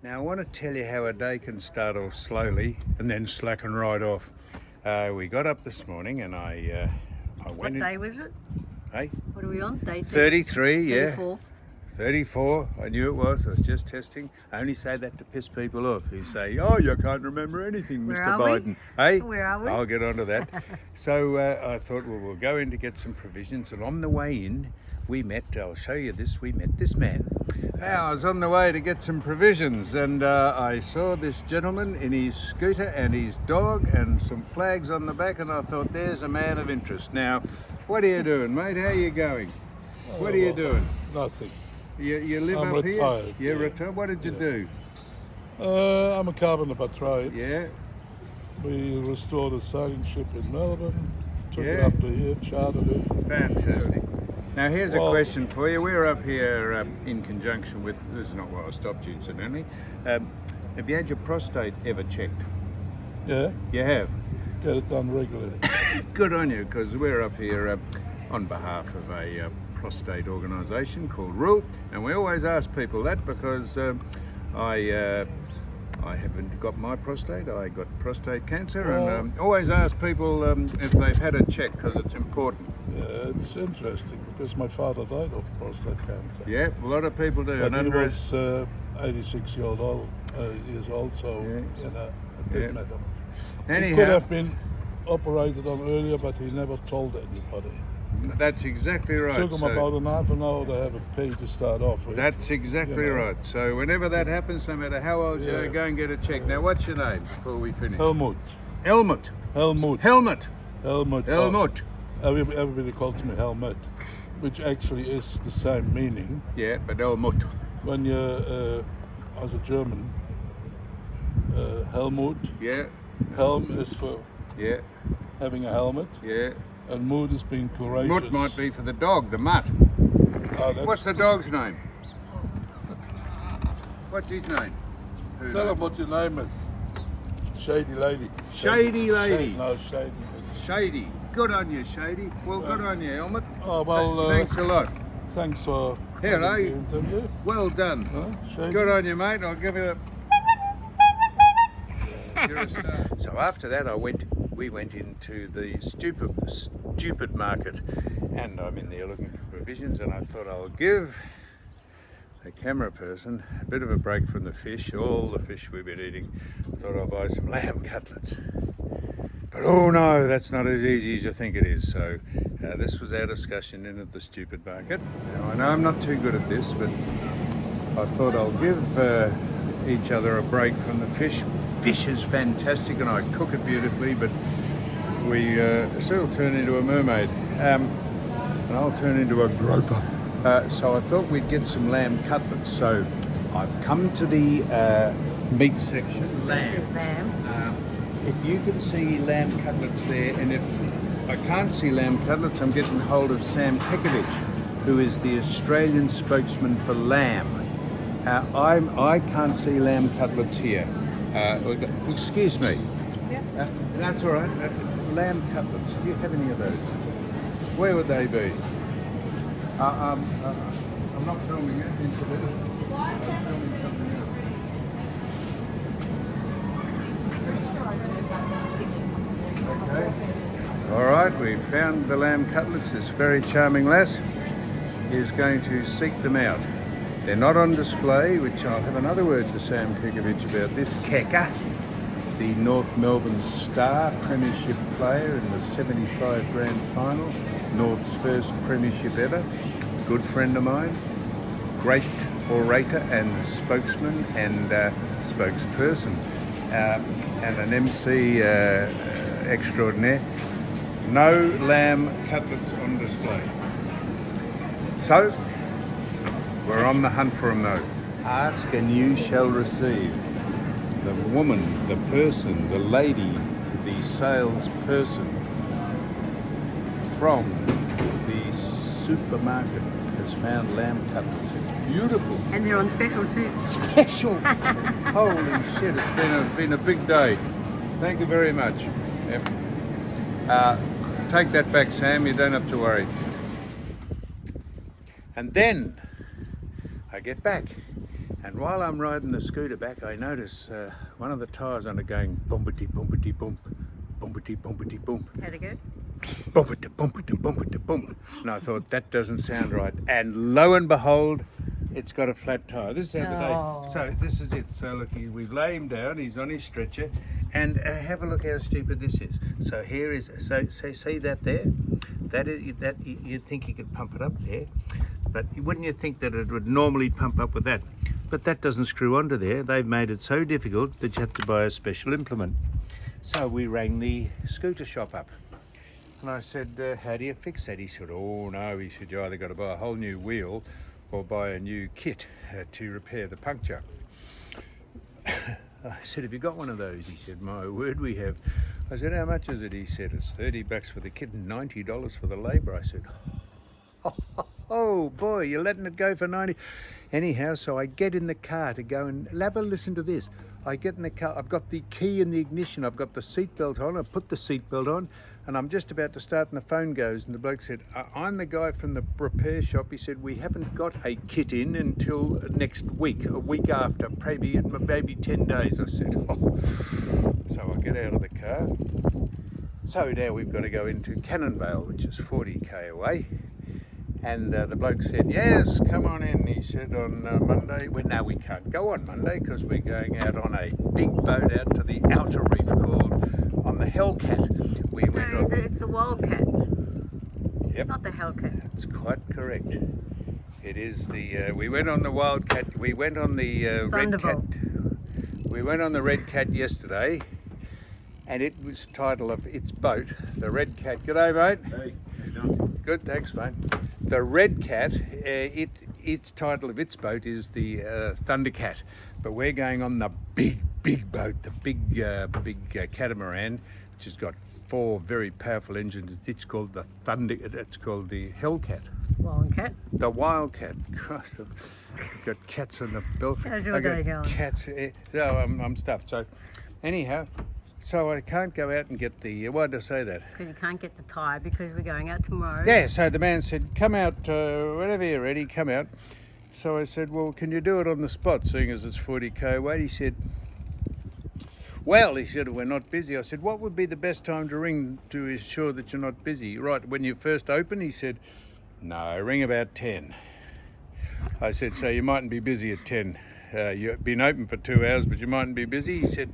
Now I want to tell you how a day can start off slowly and then slacken right off. We got up this morning and I went What day was it? Hey? What are we on? Day 33, 34. yeah. 34, I knew it was, I was just testing. I only say that to piss people off who say, oh, you can't remember anything, Where Mr. are we? Biden. Hey? Where are we? I'll get onto that. So I thought, well, we'll go in to get some provisions, and on the way in, I'll show you this, we met this man. Now, I was on the way to get some provisions, and I saw this gentleman in his scooter and his dog and some flags on the back, and I thought, there's a man of interest. Now, what are you doing, mate? How are you going? What are you doing? Nothing. You live I'm up retired, here? You're yeah. retired? What did you do? I'm a carpenter by trade. Yeah, We restored a sailing ship in Melbourne, took it Yeah. up to here, chartered it. fantastic. Now here's a Well- question for you. We're up here in conjunction with, this is not why I stopped you incidentally, have you had your prostate ever checked? Yeah, You have? get it done regularly. Good on you, because we're up here on behalf of a prostate organisation called RULE, and we always ask people that because I haven't got my prostate, I got prostate cancer, and always ask people if they've had a check because it's important. It's interesting because my father died of prostate cancer. Yeah, a lot of people do. But and he was 86 years old, so Yeah. you know, it didn't Yeah. matter. Anyhow, He could have been operated on earlier, but he never told anybody. that's exactly right. Took him So about an half an hour to have a pee to start off with. that's exactly you know. right. So whenever that happens, no matter how old you are, Yeah. go and get a check. Now, what's your name before we finish? Helmut. Helmut. Helmut. Helmut. Helmut. Helmut. Everybody calls me Helmut, which actually is the same meaning. Yeah, but Helmut. When you're, as a German, Helmut, Yeah, Helm is for yeah, having a helmet, yeah. and Mut is being courageous. Mutt might be for the dog, the mutt. Oh, that's- What's the dog's name? What's his name? Who Tell knows? him what your name is. Shady lady. Shady lady. No, shady. Shady. Good on you, Shady. Well, good on you, Helmut. Oh, well, Thanks a lot. thanks for Here, having eh? the interview. Well done. Huh? Shady. Good on you, mate. I'll give you a... You're a star. So after that, we went into the stupid market, and I'm in there looking for provisions, and I thought I'll give the camera person a bit of a break from the fish, all the fish we've been eating. I thought I'll buy some lamb cutlets. But oh no, that's not as easy as you think it is. So this was our discussion in at the stupid market. Now I know I'm not too good at this, but I thought I'll give each other a break from the fish. Fish is fantastic and I cook it beautifully, but we still turn into a mermaid. And I'll turn into a groper. So I thought we'd get some lamb cutlets. So I've come to the meat section. This is lamb. If you can see lamb cutlets there, and if I can't see lamb cutlets, I'm getting hold of Sam Pekovic, who is the Australian spokesman for lamb. I can't see lamb cutlets here. Excuse me. Yeah. That's all right. Lamb cutlets. Do you have any of those? Where would they be? I'm not filming it, incidentally. I'm filming something else. Okay. All right, we found the lamb cutlets. This very charming lass is going to seek them out. They're not on display, which I'll have another word to Sam Pekovic about this. Keka, the North Melbourne Star Premiership player in the 75 Grand Final, North's first premiership ever. Good friend of mine, great orator and spokesman and spokesperson, and an MC extraordinaire. No lamb cutlets on display. So, we're on the hunt for them though. Ask and you shall receive. The woman, the person, the lady, the salesperson from the supermarket has found lamb cutlets. It's beautiful. And they're on special too. Special! Holy shit, it's been a big day. Thank you very much. Yep. Take that back, Sam, you don't have to worry. And then I get back And while I'm riding the scooter back, I notice one of the tyres on it going bumpity bumpity bump, bumpity bumpity bump. How'd it go? Bumpity bumpity bumpity bump. And I thought, that doesn't sound right. And lo and behold, it's got a flat tyre. This is how Oh. the day. So this is it. So look, we've laid him down. He's on his stretcher, and have a look how stupid this is. So here is. So see that there? That is that. You'd think you could pump it up there, but wouldn't you think that it would normally pump up with that? But that doesn't screw onto there. They've made it so difficult that you have to buy a special implement. So we rang the scooter shop up. And I said, how do you fix that? He said, oh no, he said, you either got to buy a whole new wheel or buy a new kit to repair the puncture. I said, have you got one of those? He said, my word, we have. I said, how much is it? He said, it's $30 for the kit and $90 for the labour. I said, oh boy, you're letting it go for 90. Anyhow, so I get in the car to go and have a listen to this. I get in the car, I've got the key in the ignition, I've got the seatbelt on, I put the seatbelt on, and I'm just about to start and the phone goes, and the bloke said, I'm the guy from the repair shop. He said, we haven't got a kit in until next week, a week after, maybe 10 days. I said, oh. So I get out of the car. So now we've got to go into Cannonvale, which is 40k away. And the bloke said, yes, come on in. He said on Monday, well, no, we can't go on Monday because we're going out on a big boat out to the outer reef called on the Hellcat. We went No, on, it's the Wildcat, yep, not the Hellcat. that's quite correct. It is the, we went on the Wildcat, we went on the Red Cat. Thunderbolt. We went on the Red Cat yesterday, and it was title of its boat, the Red Cat. G'day, mate. Hey, how you doing? Good, thanks, mate. The Red Cat, its title of its boat is the Thundercat, but we're going on the big boat, the big catamaran, which has got 4 very powerful engines. It's called the It's called the Hellcat. Wildcat. The Wildcat. Christ, I've got cats on the belfry. How's your I got day going? Cats. No, I'm stuffed. So, anyhow. So I can't go out and get the, why did I say that? Because you can't get the tyre because we're going out tomorrow. Yeah, so the man said, come out, whenever you're ready, come out. So I said, well, can you do it on the spot, seeing as it's 40k away? He said, well, he said, we're not busy. I said, what would be the best time to ring to ensure that you're not busy? Right, when you first open? He said, no, ring about 10. I said, so you mightn't be busy at 10. You've been open for 2 hours, but you mightn't be busy? He said,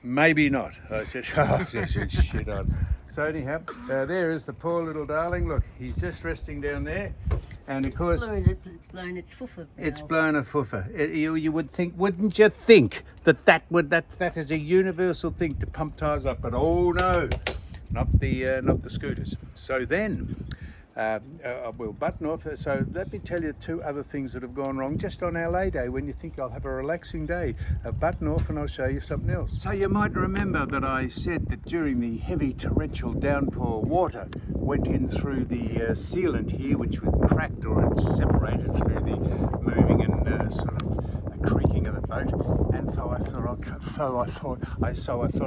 maybe not. I said, oh, I said, shit on. So anyhow, there is the poor little darling. Look, he's just resting down there. And of course, It's blown its foofer. it's blown a foofer. You would think, wouldn't you think that is a universal thing to pump tyres up? But oh no, not the scooters. So then, we'll button off. So let me tell you 2 other things that have gone wrong just on our lay day when you think I'll have a relaxing day. Button off and I'll show you something else. So you might remember that I said that during the heavy torrential downpour, water went in through the sealant here, which was cracked or it separated through the moving and sort of creaking of the boat. And so I thought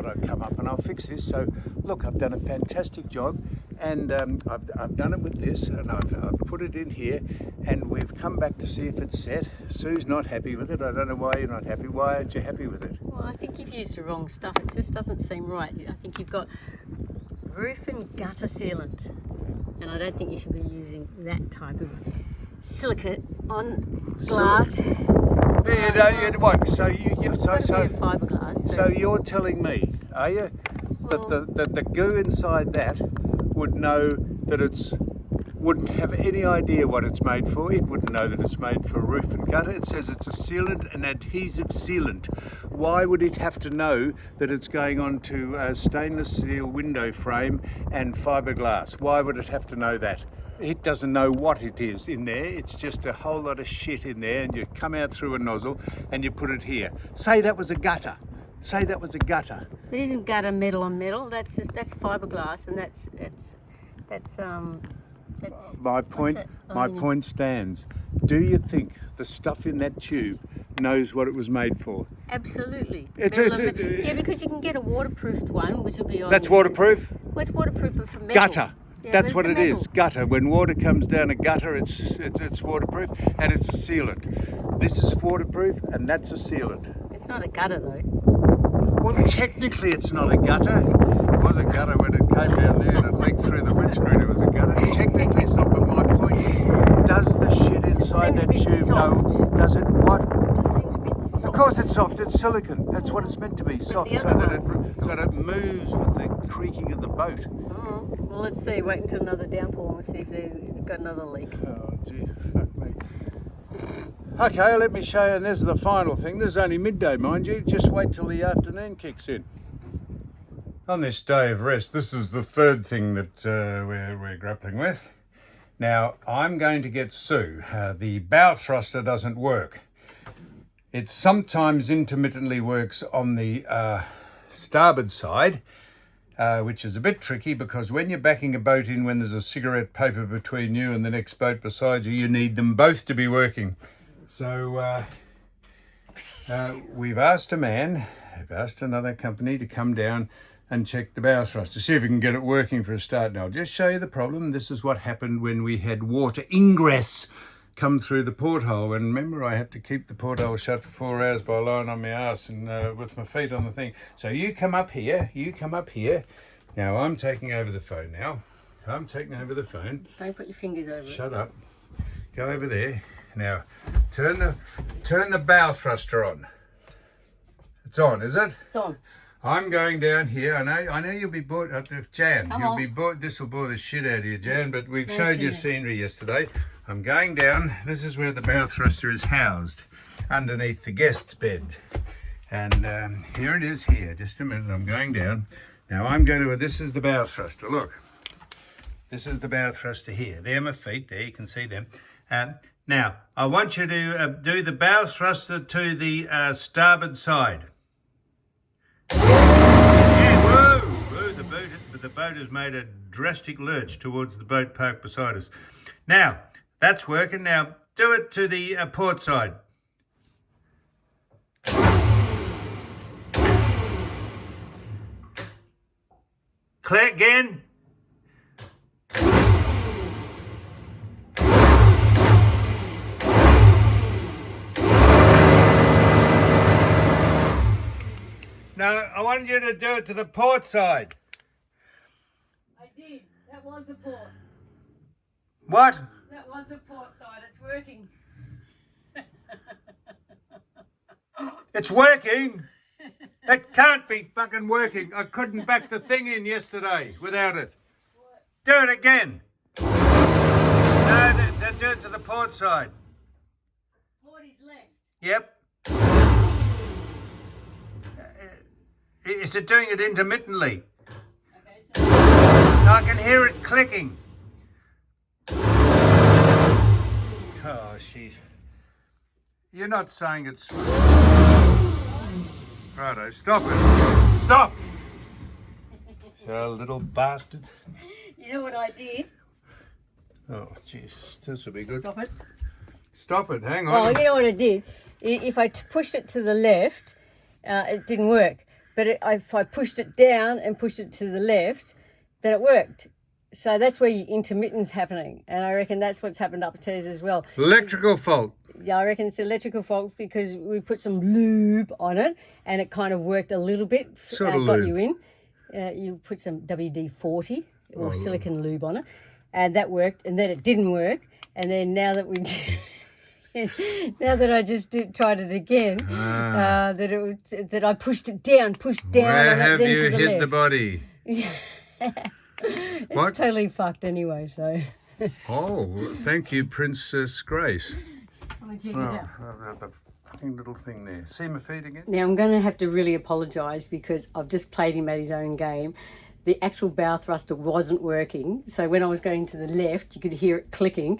I'd come up and I'll fix this. So look, I've done a fantastic job. And I've done it with this, and I've put it in here, and we've come back to see if it's set. Sue's not happy with it. I don't know why you're not happy. Why aren't you happy with it? Well, I think you've used the wrong stuff. It just doesn't seem right. I think you've got roof and gutter sealant, and I don't think you should be using that type of silicate on glass. What? So Fiberglass. So you're telling me, are you, that the goo inside that would know that wouldn't have any idea what it's made for. It wouldn't know that it's made for roof and gutter. It says it's a sealant, an adhesive sealant. Why would it have to know that it's going on to a stainless steel window frame and fiberglass? Why would it have to know that? It doesn't know what it is in there. It's just a whole lot of shit in there, and you come out through a nozzle and you put it here. Say that was a gutter. Say that was a gutter. It isn't gutter metal on metal. That's fiberglass, and that's my point stands. Do you think the stuff in that tube knows what it was made for? Absolutely. Yeah, because you can get a waterproofed one, which will be on. That's waterproof? Well, it's waterproof, but for metal. Gutter. Yeah, That's but what it's it a is. metal. Gutter. When water comes down a gutter, it's waterproof, and it's a sealant. This is waterproof, and that's a sealant. It's not a gutter though. Well, technically, it's not a gutter. It was a gutter when it came down there and it leaked through the windscreen. It was a gutter. Technically, it's not. But my point is, does the shit inside seems a that bit tube soft. know? Does it what? It just seems a bit soft. Of course, it's soft. It's silicon. That's what it's meant to be. Soft, the so other that one's not so that it moves with the creaking of the boat. Oh, well, let's see. Wait until another downpour and we'll see if it's got another leak. Oh, gee, fuck me. Okay, let me show you, and this is the final thing. This is only midday, mind you. Just wait till the afternoon kicks in. On this day of rest, this is the third thing that we're grappling with. Now, I'm going to get Sue. The bow thruster doesn't work. It sometimes intermittently works on the starboard side, which is a bit tricky because when you're backing a boat in, when there's a cigarette paper between you and the next boat beside you, you need them both to be working. So we've asked another company to come down and check the bow thruster, see if we can get it working for a start. Now, I'll just show you the problem. This is what happened when we had water ingress come through the porthole. And remember, I had to keep the porthole shut for 4 hours by lying on my ass and with my feet on the thing. So you come up here. Now, I'm taking over the phone now. Don't put your fingers over it. Shut up. Go over there. Now, turn the bow thruster on. It's on, is it? It's on. I'm going down here. I know you'll be bored. Jan, Come you'll on. be bored. This will bore the shit out of you, Jan. But we've No showed you scenery. scenery yesterday. I'm going down. This is where the bow thruster is housed, underneath the guest's bed. And here it is. Here, just a minute. I'm going down. Now I'm going to. This is the bow thruster. Look, this is the bow thruster here. There are my feet. There you can see them. Now I want you to do the bow thruster to the starboard side. Yeah, whoa, the boat has made a drastic lurch towards the boat parked beside us. Now, that's working. Now, do it to the port side. Clear again. No, I wanted you to do it to the port side. I did. That was the port. What? That was the port side. It's working. It's working? It can't be fucking working. I couldn't back the thing in yesterday without it. Do it again. No, do it to the port side. Port is left. Yep. Is it doing it intermittently? Okay, so I can hear it clicking. Oh, shit. You're not saying it's... Righto, stop it. Stop! You little bastard. you know what I did? Oh, Jesus, this will be good. Stop it. Stop it, hang Oh, on. you know what I did? If I pushed it to the left, it didn't work. But if I pushed it down and pushed it to the left, then it worked. So that's where your intermittent's happening. And I reckon that's what's happened upstairs as well. Electrical fault. Yeah, I reckon it's electrical fault because we put some lube on it and it kind of worked a little bit. Sort of got lube. you in. You put some WD-40 or silicone lube on it. And that worked. And then it didn't work. And then now that we... now that I just tried it again, that I pushed down. Where and have then you to the hid left. the body? It's What? totally fucked anyway, so... Oh, thank you, Princess Grace. I'm gonna check it Oh, out. the fucking little thing there. See my feet again? Now I'm going to have to really apologise because I've just played him at his own game. The actual bow thruster wasn't working, so when I was going to the left, you could hear it clicking.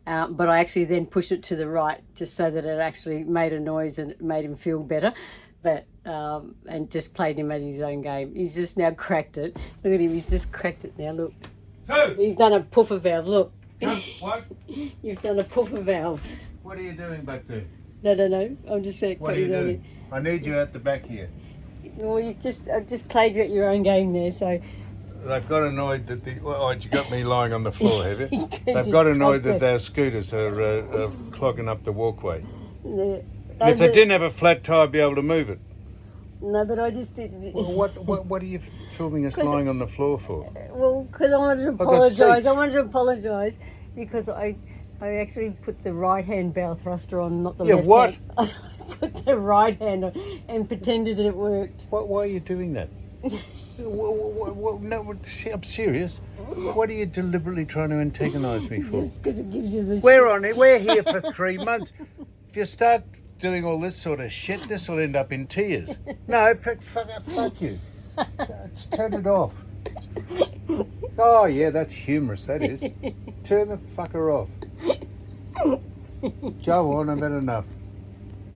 But I actually then pushed it to the right just so that it actually made a noise and it made him feel better. But and just played him at his own game. He's just now cracked it. Look at him, he's just cracked it now, look. Two. He's done a puffer valve, look. What? You've done a puffer valve. What are you doing back there? No, I'm just saying. What are you doing? I need you at the back here. Well, I've just played you at your own game there, so they've got annoyed that you got me lying on the floor, have you? 'Cause They've you got annoyed cocked that it. their scooters are clogging up the walkway. Yeah. And if they didn't have a flat tyre, I'd be able to move it. No, but I just did. Well, what are you filming us 'Cause lying on the floor for? Well, because I wanted to got apologise. seats. I wanted to apologise because I actually put the right hand bow throster on, not the Yeah, left what? hand. I put the right hand on and pretended that it worked. Why are you doing that? No, I'm serious. What are you deliberately trying to antagonise me for? Just because it gives you the We're on shits. it. We're here for 3 months. If you start doing all this sort of shit, this will end up in tears. No, fuck you. Just turn it off. Oh yeah, that's humorous. That is. Turn the fucker off. Go on. I've had enough.